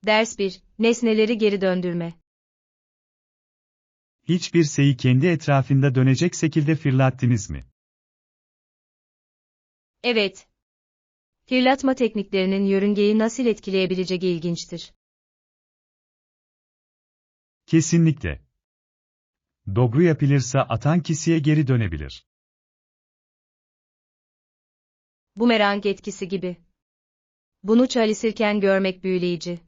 Ders 1. Nesneleri geri döndürme. Hiçbir şeyi kendi etrafında dönecek şekilde fırlattınız mı? Evet. Fırlatma tekniklerinin yörüngeyi nasıl etkileyebileceği ilginçtir. Kesinlikle. Doğru yapılırsa atan kişiye geri dönebilir. Bumerang etkisi gibi. Bunu çalışırken görmek büyüleyici.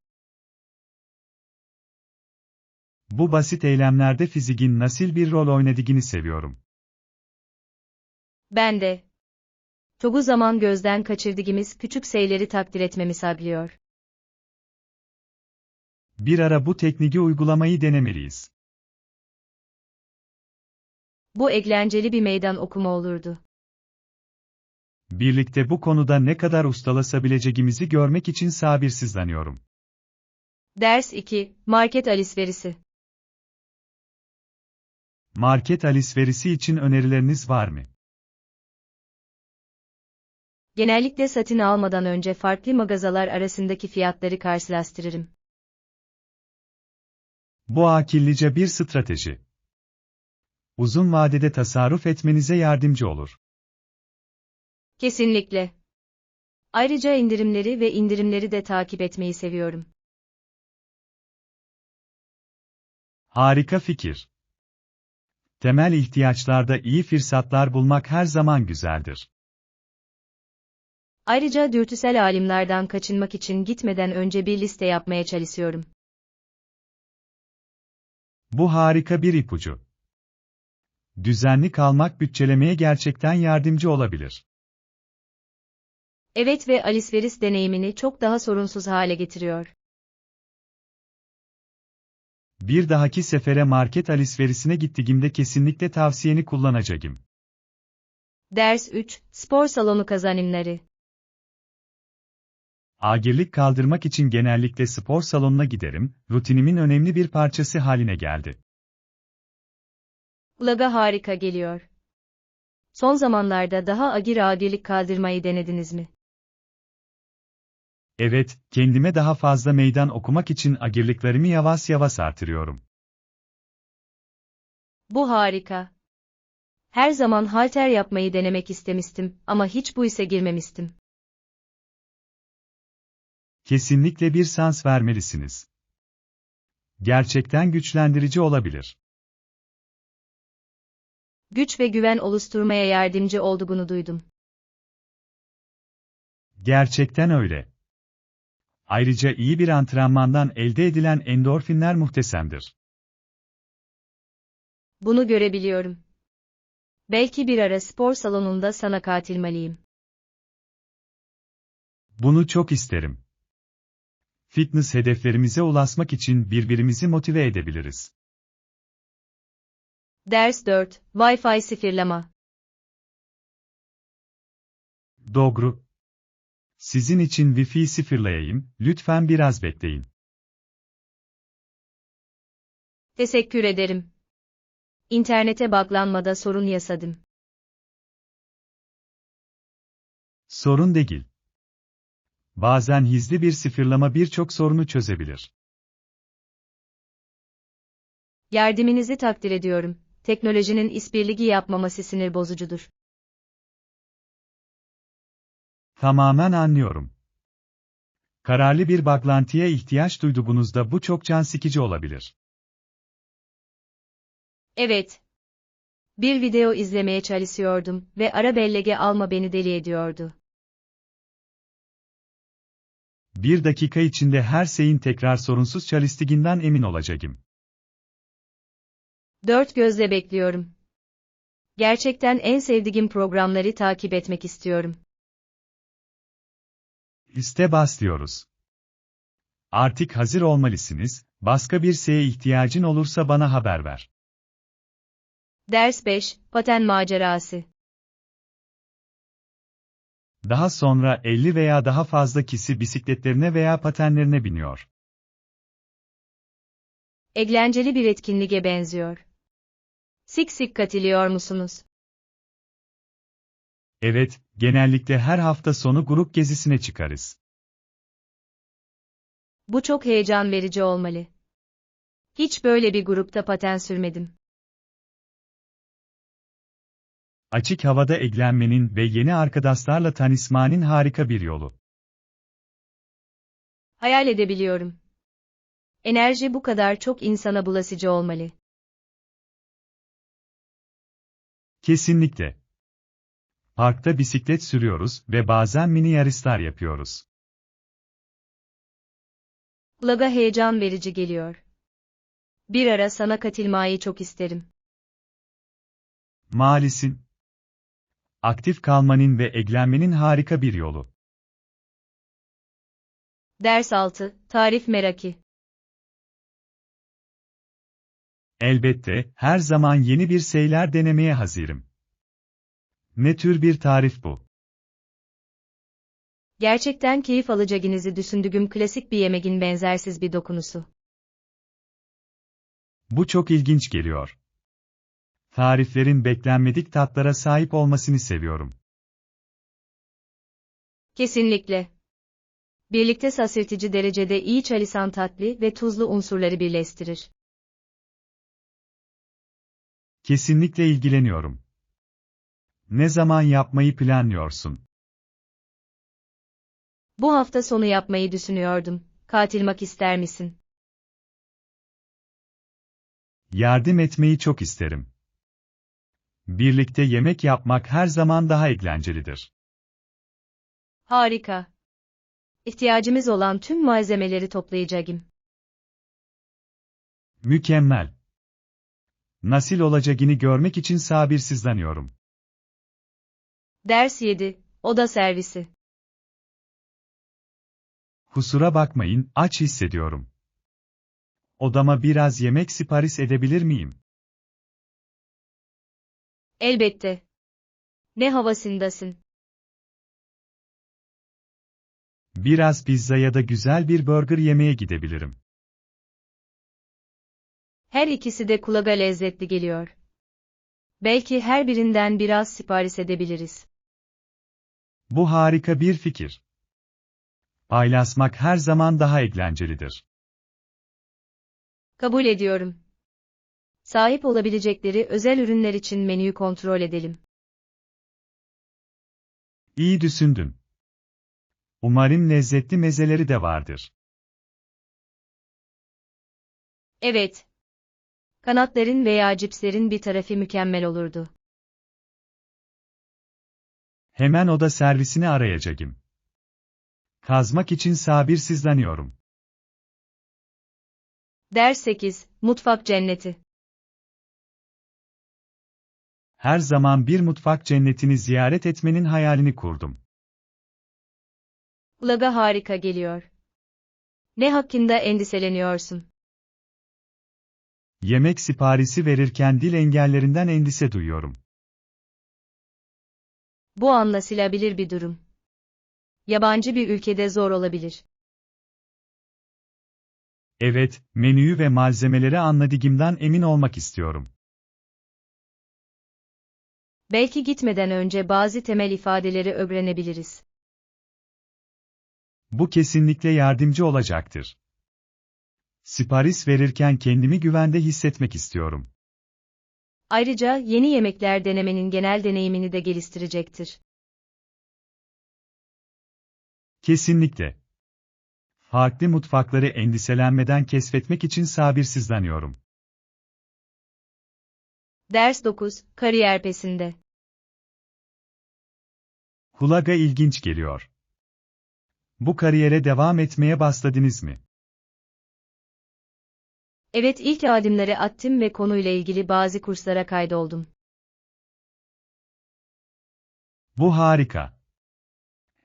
Bu basit eylemlerde fiziğin nasıl bir rol oynadığını seviyorum. Ben de. Çoğu zaman gözden kaçırdığımız küçük şeyleri takdir etmemi sağlıyor. Bir ara bu tekniği uygulamayı denemeliyiz. Bu eğlenceli bir meydan okuma olurdu. Birlikte bu konuda ne kadar ustalaşabileceğimizi görmek için sabırsızlanıyorum. Ders 2. Market alışverişi. Market alışverişi için önerileriniz var mı? Genellikle satın almadan önce farklı mağazalar arasındaki fiyatları karşılaştırırım. Bu akıllıca bir strateji. Uzun vadede tasarruf etmenize yardımcı olur. Kesinlikle. Ayrıca indirimleri de takip etmeyi seviyorum. Harika fikir. Temel ihtiyaçlarda iyi fırsatlar bulmak her zaman güzeldir. Ayrıca dürtüsel alimlerden kaçınmak için gitmeden önce bir liste yapmaya çalışıyorum. Bu harika bir ipucu. Düzenli kalmak bütçelemeye gerçekten yardımcı olabilir. Evet ve alışveriş deneyimini çok daha sorunsuz hale getiriyor. Bir dahaki sefere market alışverişine gittiğimde kesinlikle tavsiyeni kullanacağım. Ders 3. Spor salonu kazanımları. Ağırlık kaldırmak için genellikle spor salonuna giderim, rutinimin önemli bir parçası haline geldi. Kulağa harika geliyor. Son zamanlarda daha ağırlık kaldırmayı denediniz mi? Evet, kendime daha fazla meydan okumak için ağırlıklarımı yavaş yavaş artırıyorum. Bu harika. Her zaman halter yapmayı denemek istemiştim ama hiç bu işe girmemiştim. Kesinlikle bir şans vermelisiniz. Gerçekten güçlendirici olabilir. Güç ve güven oluşturmaya yardımcı olduğunu duydum. Gerçekten öyle. Ayrıca iyi bir antrenmandan elde edilen endorfinler muhteşemdir. Bunu görebiliyorum. Belki bir ara spor salonunda sana katılmalıyım. Bunu çok isterim. Fitness hedeflerimize ulaşmak için birbirimizi motive edebiliriz. Ders 4. Wi-Fi sıfırlama. Doğru. Sizin için Wi-Fi sıfırlayayım, lütfen biraz bekleyin. Teşekkür ederim. İnternete bağlanmada sorun yaşadım. Sorun değil. Bazen hızlı bir sıfırlama birçok sorunu çözebilir. Yardımınızı takdir ediyorum. Teknolojinin işbirliği yapmaması sinir bozucudur. Tamamen anlıyorum. Kararlı bir bağlantıya ihtiyaç duyduğunuzda bu çok can sıkıcı olabilir. Evet. Bir video izlemeye çalışıyordum ve ara bellege alma beni deli ediyordu. Bir dakika içinde her şeyin tekrar sorunsuz çalıştığından emin olacağım. Dört gözle bekliyorum. Gerçekten en sevdiğim programları takip etmek istiyorum. İşte başlıyoruz. Artık hazır olmalısınız, başka bir şeye ihtiyacın olursa bana haber ver. Ders 5. Paten macerası. Daha sonra 50 veya daha fazla kişi bisikletlerine veya patenlerine biniyor. Eğlenceli bir etkinliğe benziyor. Sık sık katılıyor musunuz? Evet, genellikle her hafta sonu grup gezisine çıkarız. Bu çok heyecan verici olmalı. Hiç böyle bir grupta paten sürmedim. Açık havada eğlenmenin ve yeni arkadaşlarla tanışmanın harika bir yolu. Hayal edebiliyorum. Enerji bu kadar çok insana bulaşıcı olmalı. Kesinlikle. Parkta bisiklet sürüyoruz ve bazen mini yarışlar yapıyoruz. Kulağa heyecan verici geliyor. Bir ara sana katılmayı çok isterim. Malisin. Aktif kalmanın ve eğlenmenin harika bir yolu. Ders 6, tarif merakı. Elbette, her zaman yeni bir şeyler denemeye hazırım. Ne tür bir tarif bu? Gerçekten keyif alacağınızı düşündüğüm klasik bir yemeğin benzersiz bir dokunusu. Bu çok ilginç geliyor. Tariflerin beklenmedik tatlara sahip olmasını seviyorum. Kesinlikle. Birlikte şaşırtıcı derecede iyi çalışan tatlı ve tuzlu unsurları birleştirir. Kesinlikle ilgileniyorum. Ne zaman yapmayı planlıyorsun? Bu hafta sonu yapmayı düşünüyordum. Katılmak ister misin? Yardım etmeyi çok isterim. Birlikte yemek yapmak her zaman daha eğlencelidir. Harika. İhtiyacımız olan tüm malzemeleri toplayacağım. Mükemmel. Nasıl olacağını görmek için sabırsızlanıyorum. Ders 7, oda servisi. Kusura bakmayın, aç hissediyorum. Odama biraz yemek sipariş edebilir miyim? Elbette. Ne havasındasın? Biraz pizza ya da güzel bir burger yemeye gidebilirim. Her ikisi de kulağa lezzetli geliyor. Belki her birinden biraz sipariş edebiliriz. Bu harika bir fikir. Paylaşmak her zaman daha eğlencelidir. Kabul ediyorum. Sahip olabilecekleri özel ürünler için menüyü kontrol edelim. İyi düşündün. Umarım lezzetli mezeleri de vardır. Evet. Kanatların veya cipslerin bir tarafı mükemmel olurdu. Hemen oda servisini arayacağım. Kazmak için sabırsızlanıyorum. Ders 8, mutfak cenneti. Her zaman bir mutfak cennetini ziyaret etmenin hayalini kurdum. Kulağa harika geliyor. Ne hakkında endişeleniyorsun? Yemek siparişi verirken dil engellerinden endişe duyuyorum. Bu anlaşılabilir bir durum. Yabancı bir ülkede zor olabilir. Evet, menüyü ve malzemeleri anladığımdan emin olmak istiyorum. Belki gitmeden önce bazı temel ifadeleri öğrenebiliriz. Bu kesinlikle yardımcı olacaktır. Sipariş verirken kendimi güvende hissetmek istiyorum. Ayrıca yeni yemekler denemenin genel deneyimini de geliştirecektir. Kesinlikle. Farklı mutfakları endişelenmeden keşfetmek için sabırsızlanıyorum. Ders 9, kariyer pesinde. Kulağa ilginç geliyor. Bu kariyere devam etmeye başladınız mı? Evet, ilk adımları attım ve konuyla ilgili bazı kurslara kaydoldum. Bu harika.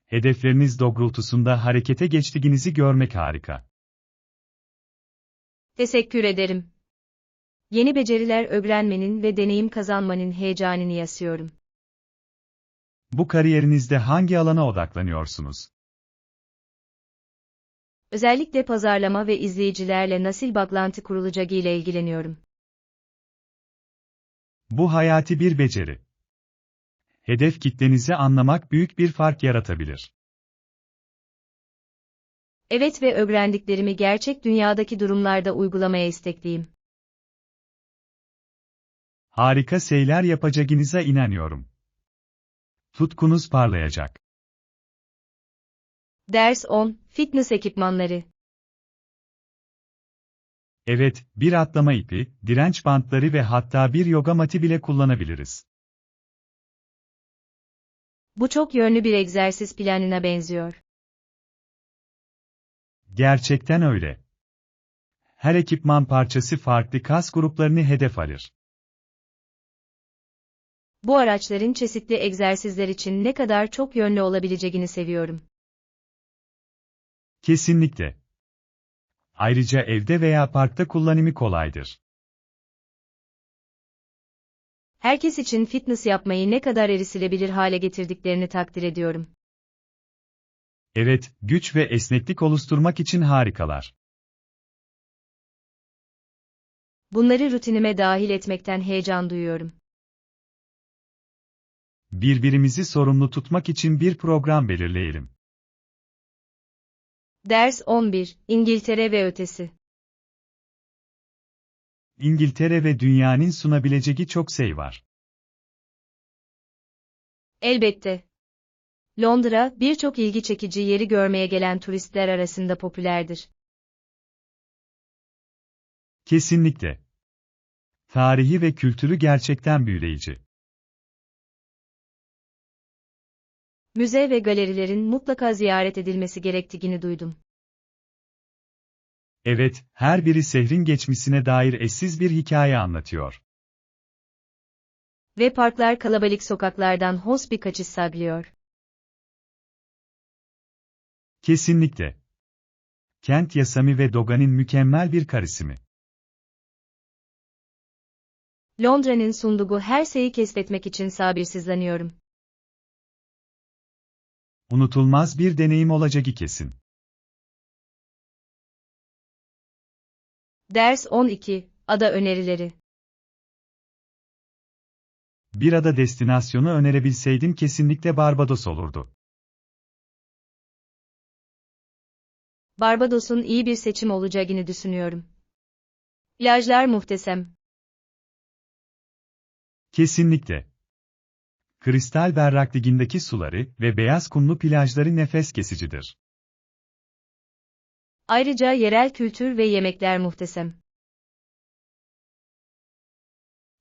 Hedefleriniz doğrultusunda harekete geçtiğinizi görmek harika. Teşekkür ederim. Yeni beceriler öğrenmenin ve deneyim kazanmanın heyecanını yaşıyorum. Bu kariyerinizde hangi alana odaklanıyorsunuz? Özellikle pazarlama ve izleyicilerle nasıl bağlantı kurulacağı ile ilgileniyorum. Bu hayati bir beceri. Hedef kitlenizi anlamak büyük bir fark yaratabilir. Evet ve öğrendiklerimi gerçek dünyadaki durumlarda uygulamaya istekliyim. Harika şeyler yapacağınıza inanıyorum. Tutkunuz parlayacak. Ders 10, Fitness ekipmanları. Evet, bir atlama ipi, direnç bantları ve hatta bir yoga mati bile kullanabiliriz. Bu çok yönlü bir egzersiz planına benziyor. Gerçekten öyle. Her ekipman parçası farklı kas gruplarını hedef alır. Bu araçların çeşitli egzersizler için ne kadar çok yönlü olabileceğini seviyorum. Kesinlikle. Ayrıca evde veya parkta kullanımı kolaydır. Herkes için fitness yapmayı ne kadar erişilebilir hale getirdiklerini takdir ediyorum. Evet, güç ve esneklik oluşturmak için harikalar. Bunları rutinime dahil etmekten heyecan duyuyorum. Birbirimizi sorumlu tutmak için bir program belirleyelim. Ders 11, İngiltere ve ötesi. İngiltere ve dünyanın sunabileceği çok şey var. Elbette. Londra, birçok ilgi çekici yeri görmeye gelen turistler arasında popülerdir. Kesinlikle. Tarihi ve kültürü gerçekten büyüleyici. Müze ve galerilerin mutlaka ziyaret edilmesi gerektiğini duydum. Evet, her biri şehrin geçmişine dair eşsiz bir hikaye anlatıyor. Ve parklar kalabalık sokaklardan hoş bir kaçış sağlıyor. Kesinlikle. Kent yaşamı ve Doga'nın mükemmel bir karışımı. Londra'nın sunduğu her şeyi keşfetmek için sabırsızlanıyorum. Unutulmaz bir deneyim olacağı kesin. Ders 12, Ada önerileri. Bir ada destinasyonu önerebilseydim kesinlikle Barbados olurdu. Barbados'un iyi bir seçim olacağını düşünüyorum. Plajlar muhteşem. Kesinlikle. Kristal berrak ligindeki suları ve beyaz kumlu plajları nefes kesicidir. Ayrıca yerel kültür ve yemekler muhteşem.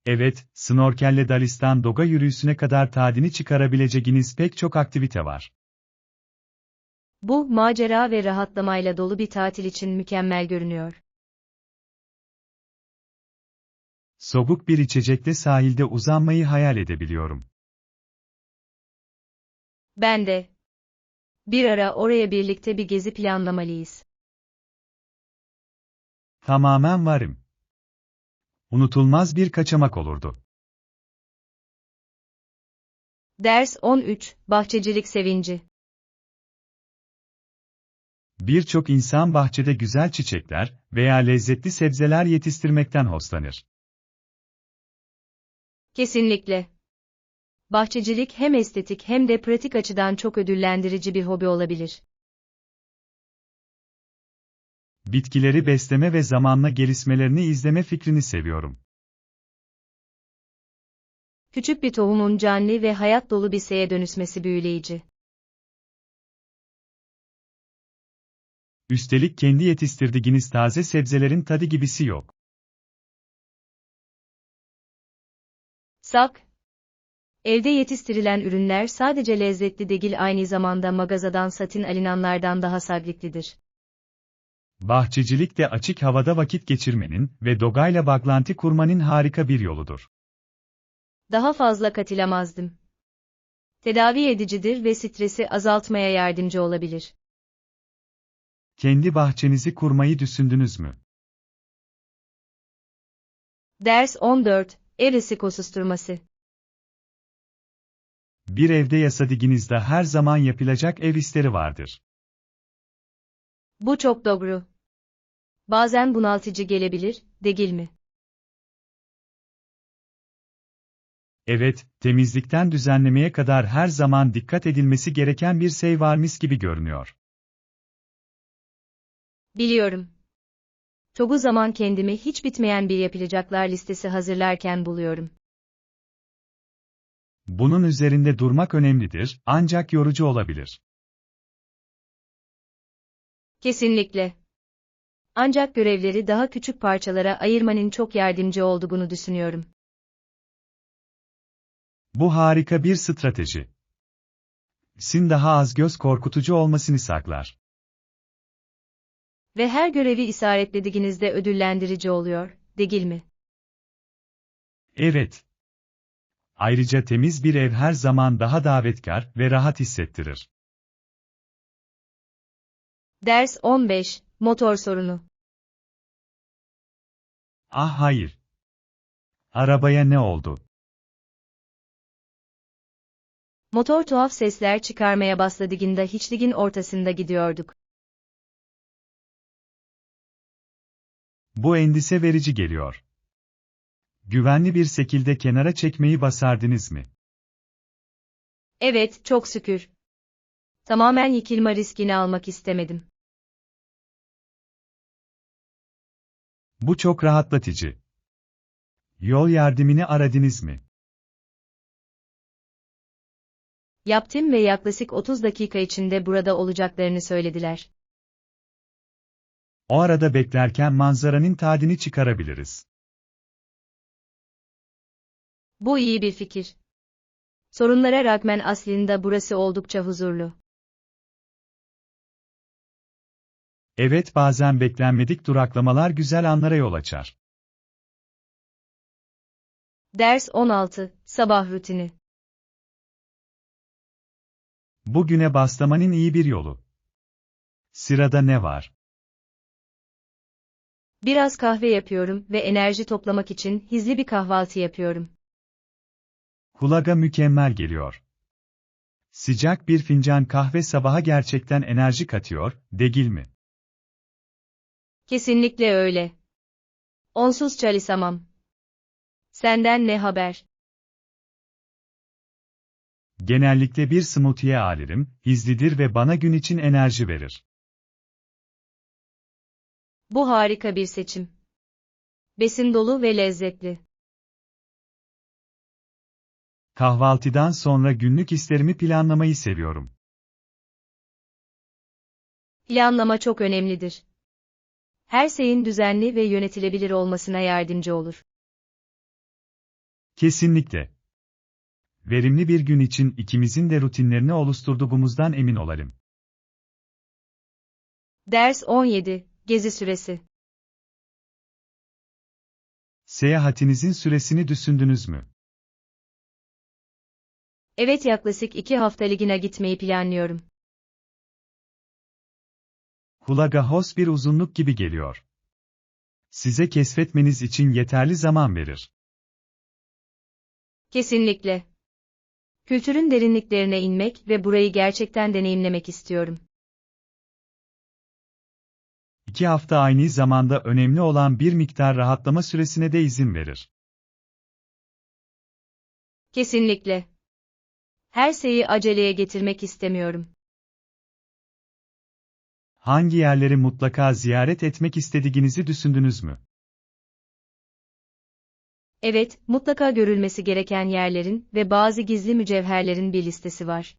Evet, snorkelle Dalistan Doga yürüyüşüne kadar tadını çıkarabileceğiniz pek çok aktivite var. Bu, macera ve rahatlamayla dolu bir tatil için mükemmel görünüyor. Soğuk bir içecekle sahilde uzanmayı hayal edebiliyorum. Ben de. Bir ara oraya birlikte bir gezi planlamalıyız. Tamamen varım. Unutulmaz bir kaçamak olurdu. Ders 13, Bahçecilik sevinci. Birçok insan bahçede güzel çiçekler veya lezzetli sebzeler yetiştirmekten hoşlanır. Kesinlikle. Bahçecilik hem estetik hem de pratik açıdan çok ödüllendirici bir hobi olabilir. Bitkileri besleme ve zamanla gelişmelerini izleme fikrini seviyorum. Küçük bir tohumun canlı ve hayat dolu bir şeye dönüşmesi büyüleyici. Üstelik kendi yetiştirdiğiniz taze sebzelerin tadı gibisi yok. Sak. Evde yetiştirilen ürünler sadece lezzetli değil, aynı zamanda mağazadan satın alınanlardan daha sağlıklıdır. Bahçecilik de açık havada vakit geçirmenin ve doğayla bağlantı kurmanın harika bir yoludur. Daha fazla katılamazdım. Tedavi edicidir ve stresi azaltmaya yardımcı olabilir. Kendi bahçenizi kurmayı düşündünüz mü? Ders 14, Ev ekosistemsi. Bir evde yaşadığınızda her zaman yapılacak ev işleri vardır. Bu çok doğru. Bazen bunaltıcı gelebilir, değil mi? Evet, temizlikten düzenlemeye kadar her zaman dikkat edilmesi gereken bir şey varmış gibi görünüyor. Biliyorum. Çoğu zaman kendimi hiç bitmeyen bir yapılacaklar listesi hazırlarken buluyorum. Bunun üzerinde durmak önemlidir, ancak yorucu olabilir. Kesinlikle. Ancak görevleri daha küçük parçalara ayırmanın çok yardımcı olduğunu düşünüyorum. Bu harika bir strateji. Sin daha az göz korkutucu olmasını saklar. Ve her görevi işaretlediğinizde ödüllendirici oluyor, değil mi? Evet. Ayrıca temiz bir ev her zaman daha davetkar ve rahat hissettirir. Ders 15, motor sorunu. Ah hayır. Arabaya ne oldu? Motor tuhaf sesler çıkarmaya başladığında hiçliğin ortasında gidiyorduk. Bu endişe verici geliyor. Güvenli bir şekilde kenara çekmeyi başardınız mı? Evet, çok şükür. Tamamen yıkılma riskini almak istemedim. Bu çok rahatlatıcı. Yol yardımını aradınız mı? Yaptım ve yaklaşık 30 dakika içinde burada olacaklarını söylediler. O arada beklerken manzaranın tadını çıkarabiliriz. Bu iyi bir fikir. Sorunlara rağmen aslında burası oldukça huzurlu. Evet, bazen beklenmedik duraklamalar güzel anlara yol açar. Ders 16, sabah rutini. Bugüne başlamanın iyi bir yolu. Sırada ne var? Biraz kahve yapıyorum ve enerji toplamak için hızlı bir kahvaltı yapıyorum. Kulağa mükemmel geliyor. Sıcak bir fincan kahve sabaha gerçekten enerji katıyor, değil mi? Kesinlikle öyle. Onsuz çalışamam. Senden ne haber? Genellikle bir smoothie alırım, hızlıdır ve bana gün için enerji verir. Bu harika bir seçim. Besin dolu ve lezzetli. Kahvaltıdan sonra günlük işlerimi planlamayı seviyorum. Planlama çok önemlidir. Her şeyin düzenli ve yönetilebilir olmasına yardımcı olur. Kesinlikle. Verimli bir gün için ikimizin de rutinlerini oluşturduğumuzdan emin olalım. Ders 17, gezi süresi. Seyahatinizin süresini düşündünüz mü? Evet, yaklaşık 2 haftalığına gitmeyi planlıyorum. Kulağa hoş bir uzunluk gibi geliyor. Size keşfetmeniz için yeterli zaman verir. Kesinlikle. Kültürün derinliklerine inmek ve burayı gerçekten deneyimlemek istiyorum. 2 hafta aynı zamanda önemli olan bir miktar rahatlama süresine de izin verir. Kesinlikle. Her şeyi aceleye getirmek istemiyorum. Hangi yerleri mutlaka ziyaret etmek istediğinizi düşündünüz mü? Evet, mutlaka görülmesi gereken yerlerin ve bazı gizli mücevherlerin bir listesi var.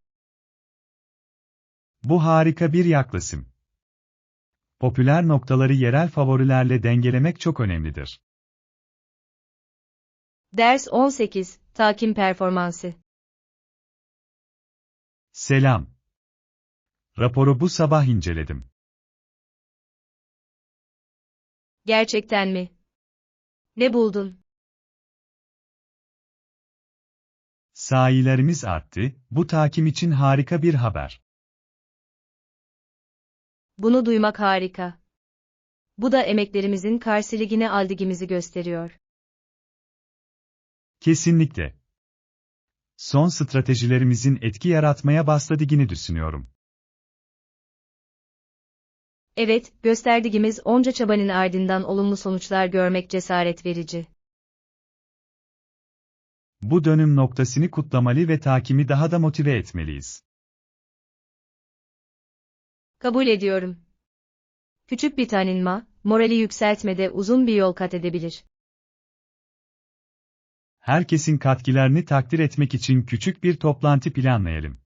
Bu harika bir yaklaşım. Popüler noktaları yerel favorilerle dengelemek çok önemlidir. Ders 18, takim performansı. Selam. Raporu bu sabah inceledim. Gerçekten mi? Ne buldun? Sahilerimiz arttı, bu takim için harika bir haber. Bunu duymak harika. Bu da emeklerimizin karşılığını aldığımızı gösteriyor. Kesinlikle. Son stratejilerimizin etki yaratmaya başladığını düşünüyorum. Evet, gösterdiğimiz onca çabanın ardından olumlu sonuçlar görmek cesaret verici. Bu dönüm noktasını kutlamalı ve takimi daha da motive etmeliyiz. Kabul ediyorum. Küçük bir tanınma, morali yükseltmede uzun bir yol kat edebilir. Herkesin katkılarını takdir etmek için küçük bir toplantı planlayalım.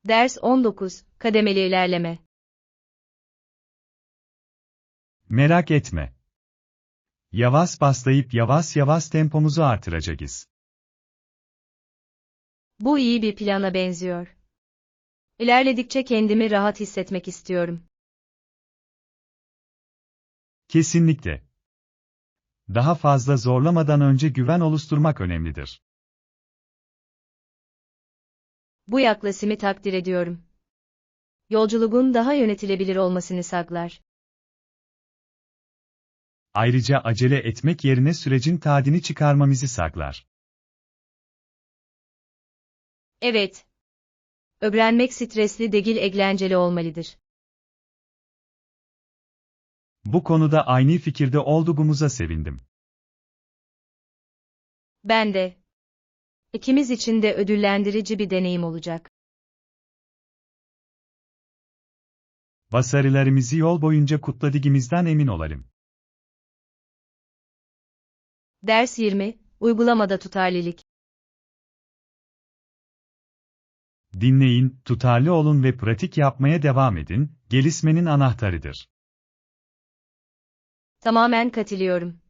Ders 19, kademeli ilerleme. Merak etme. Yavaş başlayıp yavaş yavaş tempomuzu artıracağız. Bu iyi bir plana benziyor. İlerledikçe kendimi rahat hissetmek istiyorum. Kesinlikle. Daha fazla zorlamadan önce güven oluşturmak önemlidir. Bu yaklaşımı takdir ediyorum. Yolculuğun daha yönetilebilir olmasını sağlar. Ayrıca acele etmek yerine sürecin tadını çıkarmamızı sağlar. Evet. Öğrenmek stresli değil eğlenceli olmalıdır. Bu konuda aynı fikirde olduğumuza sevindim. Ben de. İkimiz için de ödüllendirici bir deneyim olacak. Başarılarımızı yol boyunca kutladığımızdan emin olalım. Ders 20, uygulamada tutarlılık. Dinleyin, tutarlı olun ve pratik yapmaya devam edin, gelişmenin anahtarıdır. Tamamen katılıyorum.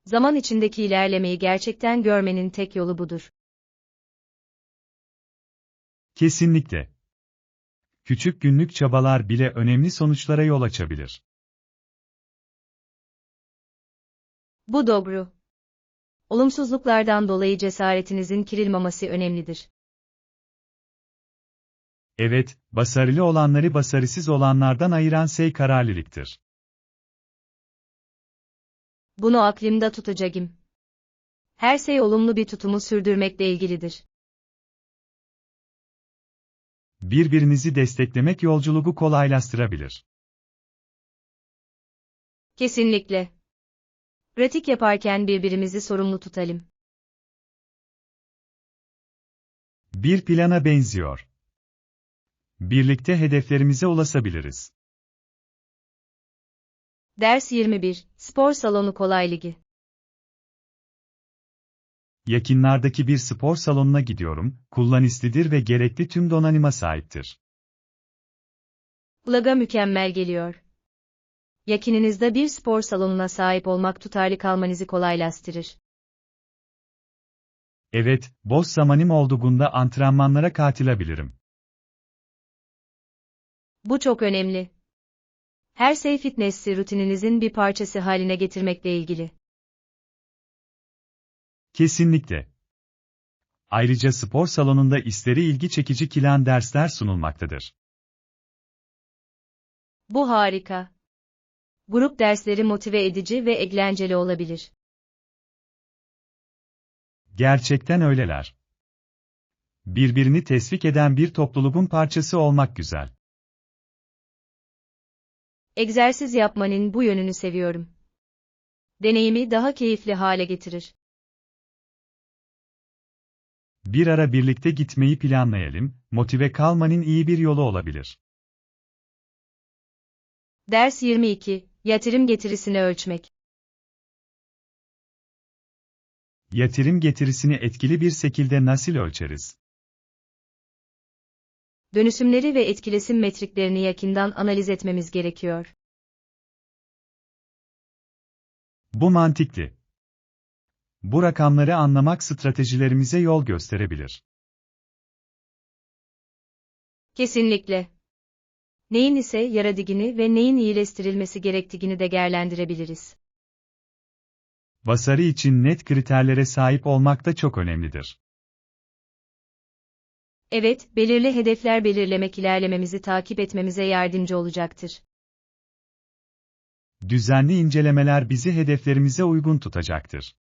Zaman içindeki ilerlemeyi gerçekten görmenin tek yolu budur. Kesinlikle. Küçük günlük çabalar bile önemli sonuçlara yol açabilir. Bu doğru. Olumsuzluklardan dolayı cesaretinizin kırılmaması önemlidir. Evet, başarılı olanları başarısız olanlardan ayıran şey kararlılıktır. Bunu aklımda tutacağım. Her şey olumlu bir tutumu sürdürmekle ilgilidir. Birbirinizi desteklemek yolculuğu kolaylaştırabilir. Kesinlikle. Pratik yaparken birbirimizi sorumlu tutalım. Bir plana benziyor. Birlikte hedeflerimize ulaşabiliriz. Ders 21, spor salonu kolaylığı. Yakınlardaki bir spor salonuna gidiyorum, kullanışlıdır ve gerekli tüm donanıma sahiptir. Kulağa mükemmel geliyor. Yakınınızda bir spor salonuna sahip olmak tutarlı kalmanızı kolaylaştırır. Evet, boş zamanım olduğunda antrenmanlara katılabilirim. Bu çok önemli. Her şey fitness'i rutininizin bir parçası haline getirmekle ilgili. Kesinlikle. Ayrıca spor salonunda isteri ilgi çekici kilen dersler sunulmaktadır. Bu harika. Grup dersleri motive edici ve eğlenceli olabilir. Gerçekten öyleler. Birbirini teşvik eden bir topluluğun parçası olmak güzel. Egzersiz yapmanın bu yönünü seviyorum. Deneyimi daha keyifli hale getirir. Bir ara birlikte gitmeyi planlayalım, motive kalmanın iyi bir yolu olabilir. Ders 22, yatırım getirisini ölçmek. Yatırım getirisini etkili bir şekilde nasıl ölçeriz? Dönüşümleri ve etkileşim metriklerini yakından analiz etmemiz gerekiyor. Bu mantıklı. Bu rakamları anlamak stratejilerimize yol gösterebilir. Kesinlikle. Neyin ise yaradığını ve neyin iyileştirilmesi gerektiğini de değerlendirebiliriz. Başarı için net kriterlere sahip olmak da çok önemlidir. Evet, belirli hedefler belirlemek ilerlememizi takip etmemize yardımcı olacaktır. Düzenli incelemeler bizi hedeflerimize uygun tutacaktır.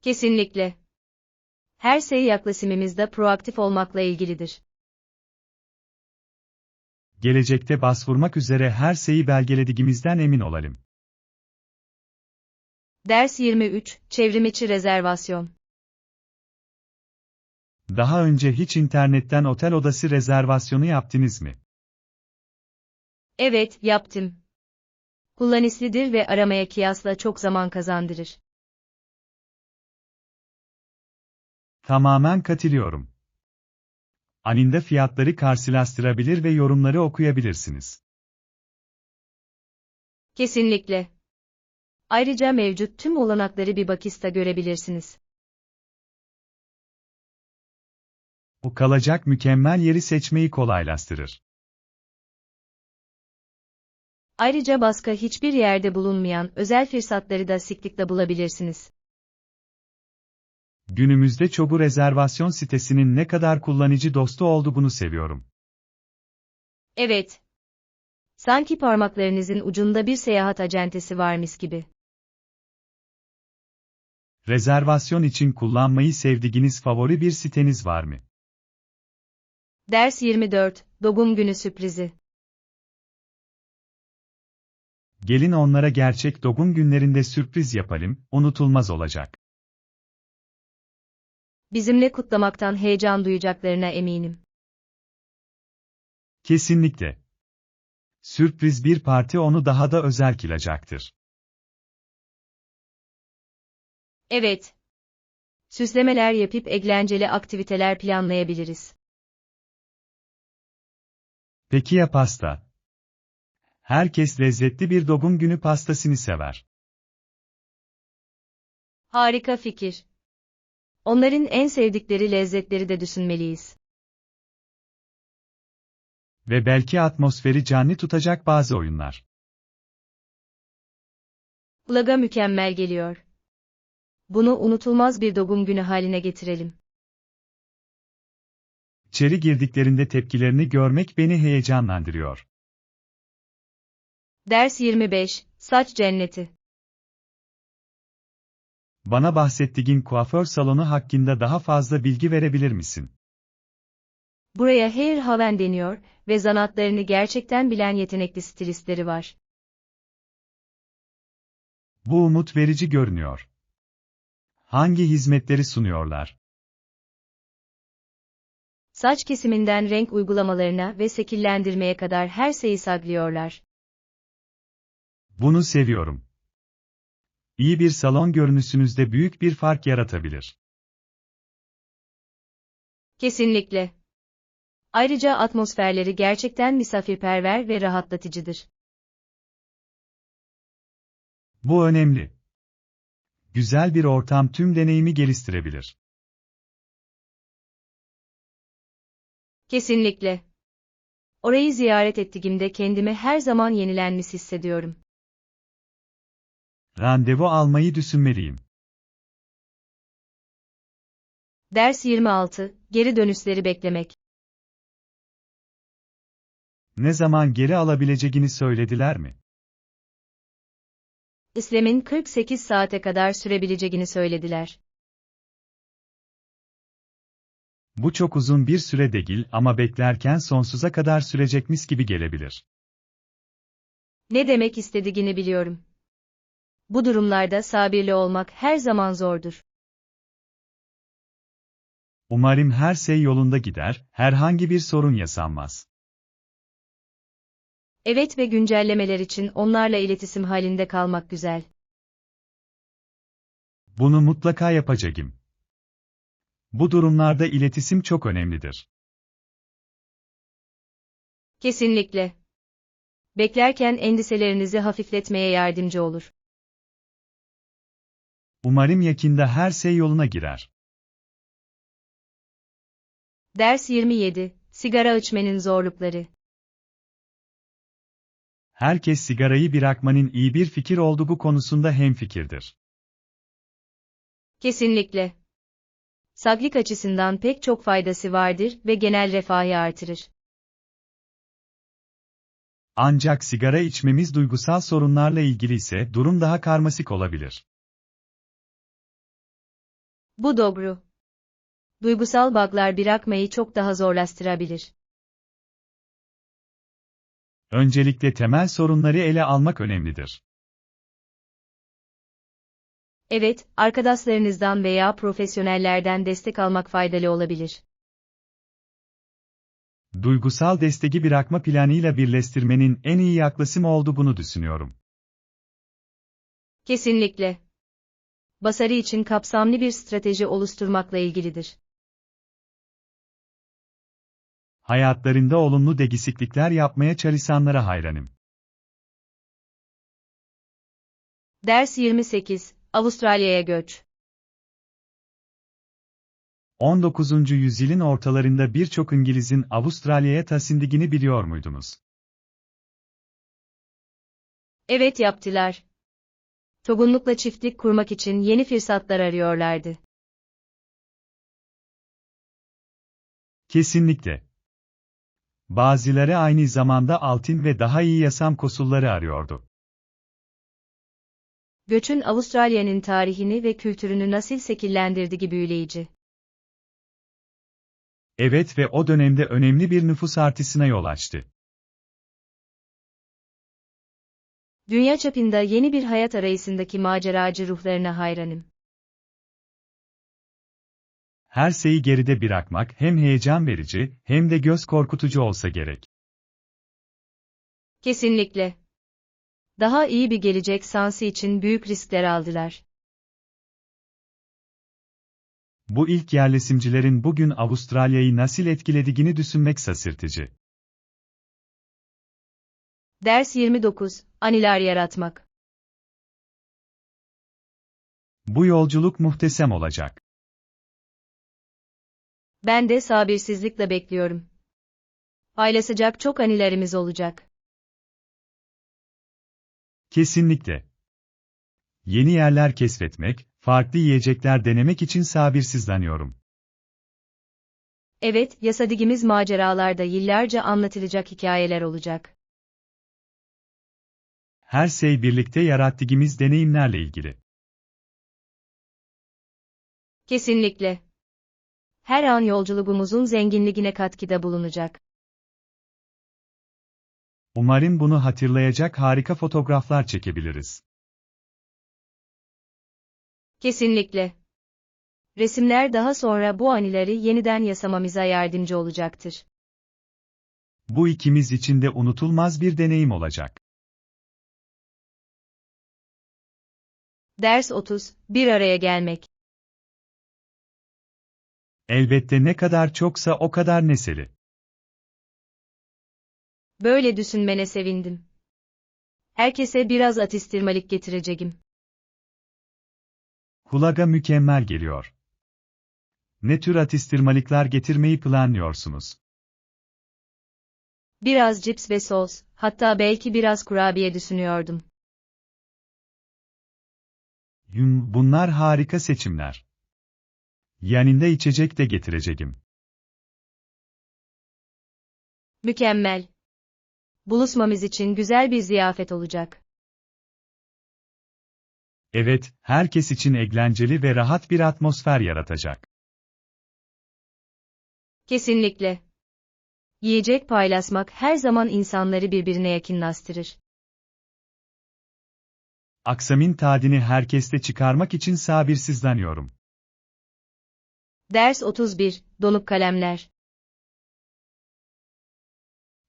Kesinlikle. Her şey yaklaşımımızda proaktif olmakla ilgilidir. Gelecekte başvurmak üzere her şeyi belgelediğimizden emin olalım. Ders 23, çevrimiçi rezervasyon. Daha önce hiç internetten otel odası rezervasyonu yaptınız mı? Evet, yaptım. Kullanışlıdır ve aramaya kıyasla çok zaman kazandırır. Tamamen katılıyorum. Anında fiyatları karşılaştırabilir ve yorumları okuyabilirsiniz. Kesinlikle. Ayrıca mevcut tüm olanakları bir bakışta görebilirsiniz. Bu kalacak mükemmel yeri seçmeyi kolaylaştırır. Ayrıca başka hiçbir yerde bulunmayan özel fırsatları da sıklıkla bulabilirsiniz. Günümüzde çoğu rezervasyon sitesinin ne kadar kullanıcı dostu olduğunu seviyorum. Evet. Sanki parmaklarınızın ucunda bir seyahat acentesi varmış gibi. Rezervasyon için kullanmayı sevdiğiniz favori bir siteniz var mı? Ders 24, Doğum günü sürprizi. Gelin onlara gerçek doğum günlerinde sürpriz yapalım, unutulmaz olacak. Bizimle kutlamaktan heyecan duyacaklarına eminim. Kesinlikle. Sürpriz bir parti onu daha da özel kılacaktır. Evet. Süslemeler yapıp eğlenceli aktiviteler planlayabiliriz. Peki ya pasta? Herkes lezzetli bir doğum günü pastasını sever. Harika fikir. Onların en sevdikleri lezzetleri de düşünmeliyiz. Ve belki atmosferi canlı tutacak bazı oyunlar. Kulağa mükemmel geliyor. Bunu unutulmaz bir doğum günü haline getirelim. İçeri girdiklerinde tepkilerini görmek beni heyecanlandırıyor. Ders 25, Saç Cenneti. Bana bahsettiğin kuaför salonu hakkında daha fazla bilgi verebilir misin? Buraya Hair Haven deniyor ve zanaatlarını gerçekten bilen yetenekli stilistleri var. Bu umut verici görünüyor. Hangi hizmetleri sunuyorlar? Saç kesiminden renk uygulamalarına ve şekillendirmeye kadar her şeyi saklıyorlar. Bunu seviyorum. İyi bir salon görünüşünüzde büyük bir fark yaratabilir. Kesinlikle. Ayrıca atmosferleri gerçekten misafirperver ve rahatlatıcıdır. Bu önemli. Güzel bir ortam tüm deneyimi geliştirebilir. Kesinlikle. Orayı ziyaret ettiğimde kendimi her zaman yenilenmiş hissediyorum. Randevu almayı düşünmeliyim. Ders 26, Geri dönüşleri beklemek. Ne zaman geri alabileceğini söylediler mi? İşlemin 48 saate kadar sürebileceğini söylediler. Bu çok uzun bir süre değil ama beklerken sonsuza kadar sürecekmiş gibi gelebilir. Ne demek istediğini biliyorum. Bu durumlarda sabırlı olmak her zaman zordur. Umarım her şey yolunda gider, herhangi bir sorun yaşanmaz. Evet ve güncellemeler için onlarla iletişim halinde kalmak güzel. Bunu mutlaka yapacağım. Bu durumlarda iletişim çok önemlidir. Kesinlikle. Beklerken endişelerinizi hafifletmeye yardımcı olur. Umarım yakında her şey yoluna girer. Ders 27, Sigara içmenin zorlukları. Herkes sigarayı bırakmanın iyi bir fikir olduğu konusunda hemfikirdir. Kesinlikle. Sağlık açısından pek çok faydası vardır ve genel refahı artırır. Ancak sigara içmemiz duygusal sorunlarla ilgili ise durum daha karmaşık olabilir. Bu doğru. Duygusal bağlar bırakmayı çok daha zorlaştırabilir. Öncelikle temel sorunları ele almak önemlidir. Evet, arkadaşlarınızdan veya profesyonellerden destek almak faydalı olabilir. Duygusal desteği bırakma planıyla birleştirmenin en iyi yaklaşımı olduğunu düşünüyorum. Kesinlikle. Başarı için kapsamlı bir strateji oluşturmakla ilgilidir. Hayatlarında olumlu değişiklikler yapmaya çalışanlara hayranım. Ders 28, Avustralya'ya göç. 19. yüzyılın ortalarında birçok İngiliz'in Avustralya'ya taşındığını biliyor muydunuz? Evet yaptılar. Çoğunlukla çiftlik kurmak için yeni fırsatlar arıyorlardı. Kesinlikle. Bazıları aynı zamanda altın ve daha iyi yaşam koşulları arıyordu. Göçün Avustralya'nın tarihini ve kültürünü nasıl şekillendirdiği büyüleyici. Evet ve o dönemde önemli bir nüfus artışına yol açtı. Dünya çapında yeni bir hayat arayışındaki maceracı ruhlarına hayranım. Her şeyi geride bırakmak hem heyecan verici hem de göz korkutucu olsa gerek. Kesinlikle. Daha iyi bir gelecek şansı için büyük riskler aldılar. Bu ilk yerleşimcilerin bugün Avustralya'yı nasıl etkilediğini düşünmek şaşırtıcı. Ders 29, Anılar yaratmak. Bu yolculuk muhteşem olacak. Ben de sabırsızlıkla bekliyorum. Paylaşacak çok anılarımız olacak. Kesinlikle. Yeni yerler keşfetmek, farklı yiyecekler denemek için sabırsızlanıyorum. Evet, yaşadığımız maceralarda yıllarca anlatılacak hikayeler olacak. Her şey birlikte yarattığımız deneyimlerle ilgili. Kesinlikle. Her an yolculuğumuzun zenginliğine katkıda bulunacak. Umarım bunu hatırlayacak harika fotoğraflar çekebiliriz. Kesinlikle. Resimler daha sonra bu anıları yeniden yaşamamıza yardımcı olacaktır. Bu ikimiz için de unutulmaz bir deneyim olacak. Ders 30, bir araya gelmek. Elbette ne kadar çoksa o kadar neşeli. Böyle düşünmene sevindim. Herkese biraz atıştırmalık getireceğim. Kulağa mükemmel geliyor. Ne tür atıştırmalıklar getirmeyi planlıyorsunuz? Biraz cips ve sos, hatta belki biraz kurabiye düşünüyordum. Bunlar harika seçimler. Yanında içecek de getireceğim. Mükemmel. Buluşmamız için güzel bir ziyafet olacak. Evet, herkes için eğlenceli ve rahat bir atmosfer yaratacak. Kesinlikle. Yiyecek paylaşmak her zaman insanları birbirine yakınlaştırır. Akşamın tadını herkeste çıkarmak için sabırsızlanıyorum. Ders 31, Donuk kalemler.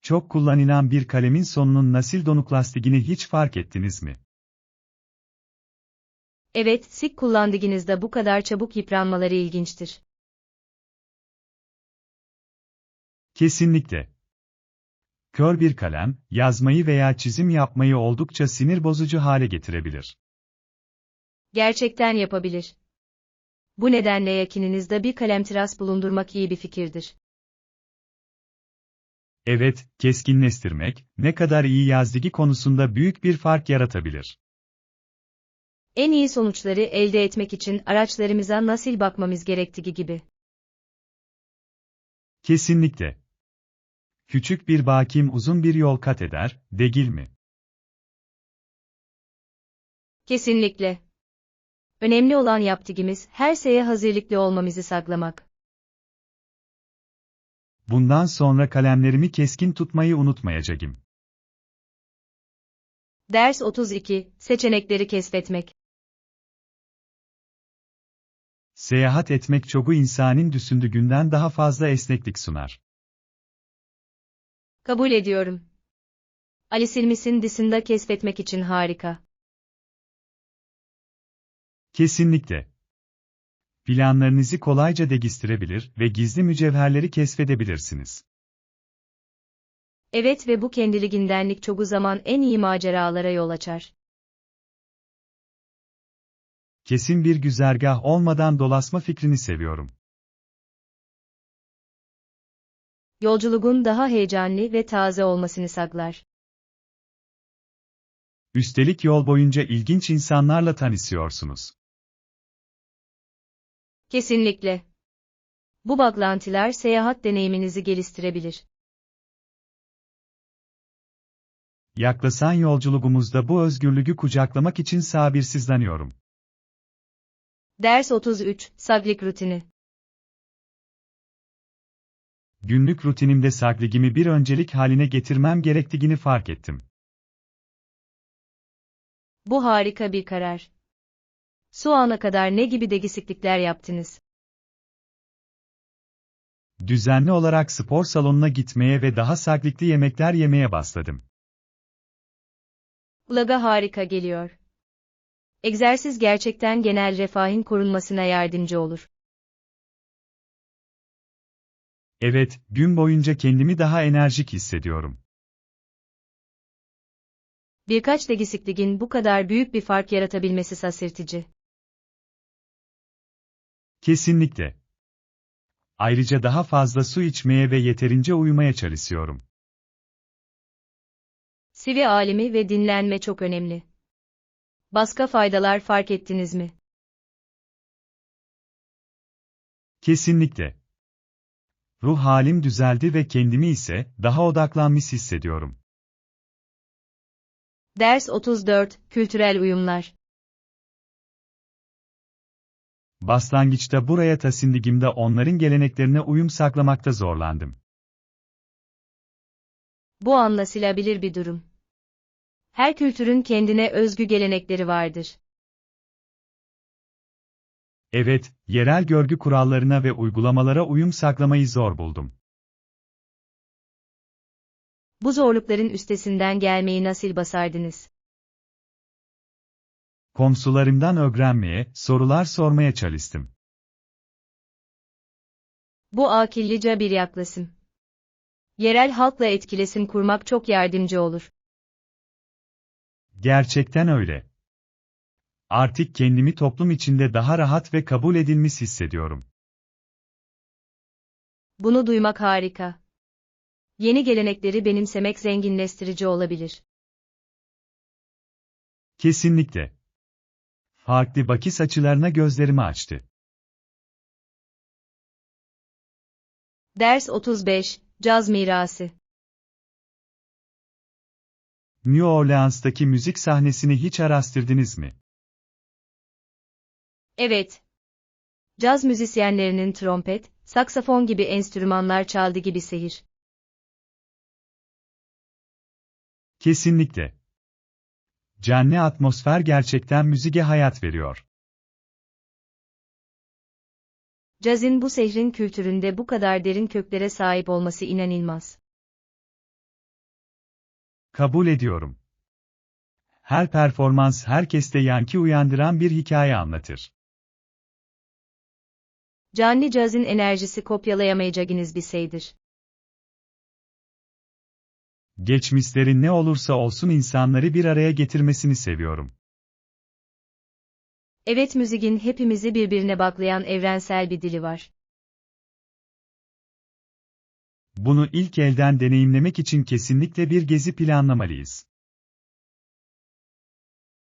Çok kullanılan bir kalemin sonunun nasıl donuklaştığını hiç fark ettiniz mi? Evet, sık kullandığınızda bu kadar çabuk yıpranmaları ilginçtir. Kesinlikle. Kör bir kalem, yazmayı veya çizim yapmayı oldukça sinir bozucu hale getirebilir. Gerçekten yapabilir. Bu nedenle yakınınızda bir kalemtıras bulundurmak iyi bir fikirdir. Evet, keskinleştirmek, ne kadar iyi yazdığı konusunda büyük bir fark yaratabilir. En iyi sonuçları elde etmek için araçlarımıza nasıl bakmamız gerektiği gibi. Kesinlikle. Küçük bir bakim uzun bir yol kat eder, değil mi? Kesinlikle. Önemli olan yaptığımız her şeye hazırlıklı olmamızı sağlamak. Bundan sonra kalemlerimi keskin tutmayı unutmayacağım. Ders 32, seçenekleri keşfetmek. Seyahat etmek çoğu insanın düşündüğünden daha fazla esneklik sunar. Kabul ediyorum. Alice Ilmis'in dışında keşfetmek için harika. Kesinlikle. Planlarınızı kolayca geliştirebilir ve gizli mücevherleri keşfedebilirsiniz. Evet ve bu kendiliğindenlik çoğu zaman en iyi maceralara yol açar. Kesin bir güzergah olmadan dolaşma fikrini seviyorum. Yolculuğun daha heyecanlı ve taze olmasını sağlar. Üstelik yol boyunca ilginç insanlarla tanışıyorsunuz. Kesinlikle. Bu bağlantılar seyahat deneyiminizi geliştirebilir. Yaklaşan yolculuğumuzda bu özgürlüğü kucaklamak için sabırsızlanıyorum. Ders 33, Saglik rutini. Günlük rutinimde saklığımı bir öncelik haline getirmem gerektiğini fark ettim. Bu harika bir karar. Şu ana kadar ne gibi değişiklikler yaptınız? Düzenli olarak spor salonuna gitmeye ve daha sağlıklı yemekler yemeye başladım. Kulağa harika geliyor. Egzersiz gerçekten genel refahın korunmasına yardımcı olur. Evet, gün boyunca kendimi daha enerjik hissediyorum. Birkaç değişikliğin bu kadar büyük bir fark yaratabilmesi şaşırtıcı. Kesinlikle. Ayrıca daha fazla su içmeye ve yeterince uyumaya çalışıyorum. Sıvı alimi ve dinlenme çok önemli. Başka faydalar fark ettiniz mi? Kesinlikle. Ruh halim düzeldi ve kendimi ise daha odaklanmış hissediyorum. Ders 34, Kültürel uyumlar. Başlangıçta buraya taşındığımda onların geleneklerine uyum sağlamakta zorlandım. Bu anlaşılabilir bir durum. Her kültürün kendine özgü gelenekleri vardır. Evet, yerel görgü kurallarına ve uygulamalara uyum sağlamayı zor buldum. Bu zorlukların üstesinden gelmeyi nasıl başardınız? Komşularımdan öğrenmeye, sorular sormaya çalıştım. Bu akıllıca bir yaklaşım. Yerel halkla etkileşim kurmak çok yardımcı olur. Gerçekten öyle. Artık kendimi toplum içinde daha rahat ve kabul edilmiş hissediyorum. Bunu duymak harika. Yeni gelenekleri benimsemek zenginleştirici olabilir. Kesinlikle. Farklı bakış açılarına gözlerimi açtı. Ders 35, Caz mirası. New Orleans'taki müzik sahnesini hiç araştırdınız mı? Evet. Caz müzisyenlerinin trompet, saksafon gibi enstrümanlar çaldığı gibi seyir. Kesinlikle. Canlı atmosfer gerçekten müziğe hayat veriyor. Cazın bu şehrin kültüründe bu kadar derin köklere sahip olması inanılmaz. Kabul ediyorum. Her performans herkeste yankı uyandıran bir hikaye anlatır. Canlı cazın enerjisi kopyalayamayacağınız bir şeydir. Geçmişlerin ne olursa olsun insanları bir araya getirmesini seviyorum. Evet, müziğin hepimizi birbirine bağlayan evrensel bir dili var. Bunu ilk elden deneyimlemek için kesinlikle bir gezi planlamalıyız.